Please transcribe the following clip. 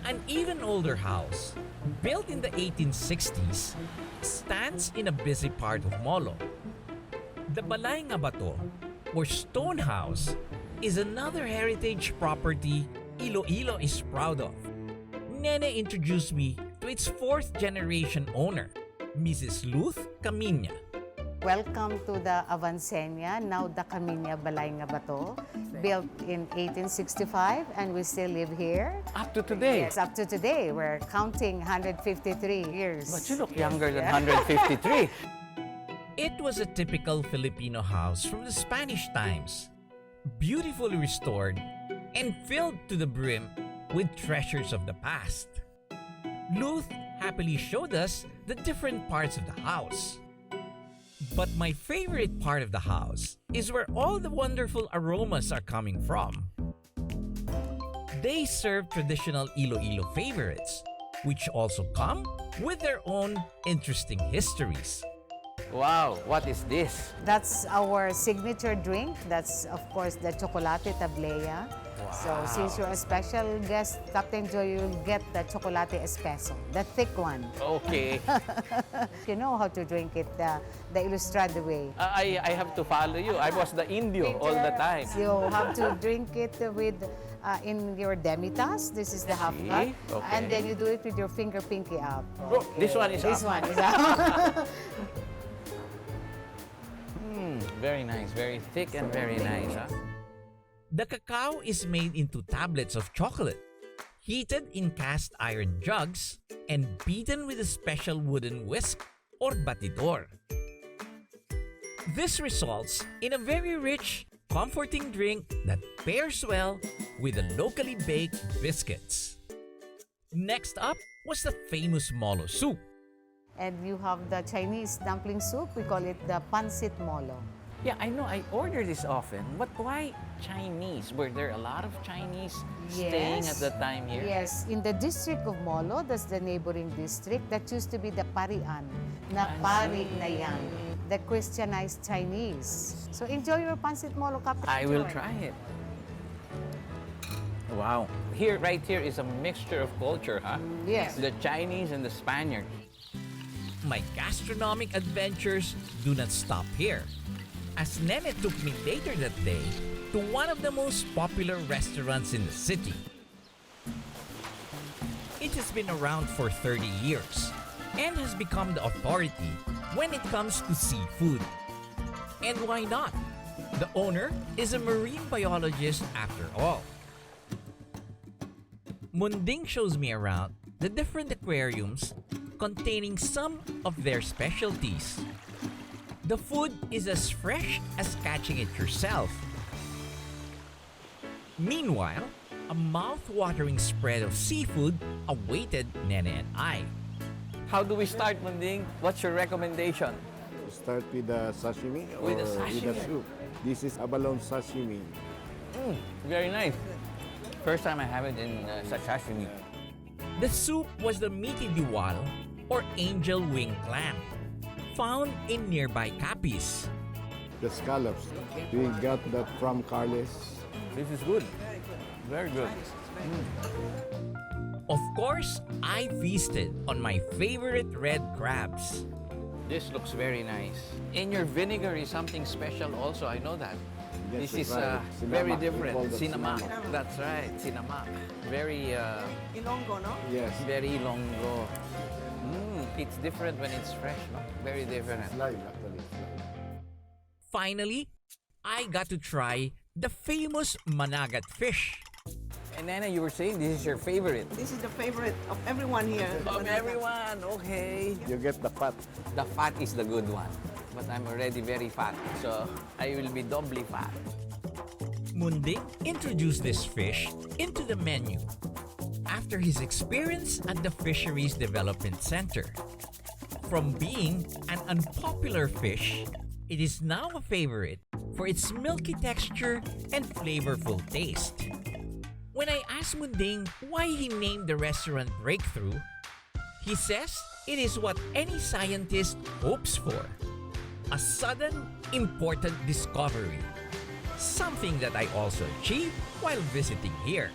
An even older house, built in the 1860s, stands in a busy part of Molo. The Balay nga Bato, or Stone House, is another heritage property Iloilo is proud of. Nene introduced me to its fourth-generation owner, Mrs. Luth Camiña. Welcome to the Avancenia, now the Camiña Balay nga Bato, built in 1865, and we still live here. Up to today? Yes, up to today. We're counting 153 years. But you look younger than 153. It was a typical Filipino house from the Spanish times, beautifully restored and filled to the brim with treasures of the past. Luth happily showed us the different parts of the house. But my favorite part of the house is where all the wonderful aromas are coming from. They serve traditional Iloilo favorites, which also come with their own interesting histories. Wow, what is this? That's our signature drink. That's, of course, the tsokolate tablea. So, since you're a special guest, Captain Joy, you'll get the tsokolate espresso, the thick one. Okay. You know how to drink it the Ilustrado way. I have to follow you. I was the Indio all the time. You have to drink it with in your demi-tasse. This is the half cut. Okay. And then you do it with your finger pinky up. Oh, this one is This up. one is up. Very nice, very thick and very nice. Huh? The cacao is made into tablets of chocolate, heated in cast iron jugs, and beaten with a special wooden whisk or batidor. This results in a very rich, comforting drink that pairs well with the locally baked biscuits. Next up was the famous molo soup. And you have the Chinese dumpling soup. We call it the pancit molo. Yeah, I know. I order this often. But why Chinese? Were there a lot of Chinese staying at the time here? Yes, in the district of Molo, that's the neighboring district, that used to be the Parian, na pari na yan, the Christianized Chinese. So enjoy your pancit molo, Captain. I will Joy. try it. Wow. Here, right here is a mixture of culture, huh? Yes. The Chinese and the Spaniards. My gastronomic adventures do not stop here, as Nene took me later that day to one of the most popular restaurants in the city. It has been around for 30 years and has become the authority when it comes to seafood. And why not? The owner is a marine biologist after all. Munding shows me around the different aquariums containing some of their specialties. The food is as fresh as catching it yourself. Meanwhile, a mouth-watering spread of seafood awaited Nene and I. How do we start, Munding? What's your recommendation? Start with the sashimi or With the sashimi. with the soup. This is abalone sashimi. Very nice. First time I have it in sashimi. The soup was the meaty diwal, or angel wing clam, found in nearby Capiz. The scallops. We got that from Carles. This is good. Very good. Of course, I feasted on my favorite red crabs. This looks very nice. And your vinegar is something special also, I know that. Yes, This is that's right. very Sinamak. We different. call that Sinamak. sinamak. That's right, sinamak. Very, Ilonggo, no? Yes. very Ilonggo. It's different when it's fresh, no? Very different. Live actually. It's live. Finally, I got to try the famous managat fish. And Nana, you were saying this is your favorite. This is the favorite of everyone here. Of everyone, okay. You get the fat. The fat is the good one. But I'm already very fat, so I will be doubly fat. Munding introduced this fish into the menu after his experience at the Fisheries Development Center. From being an unpopular fish, it is now a favorite for its milky texture and flavorful taste. When I asked Munding why he named the restaurant Breakthrough, he says it is what any scientist hopes for. A sudden, important discovery. Something that I also achieved while visiting here.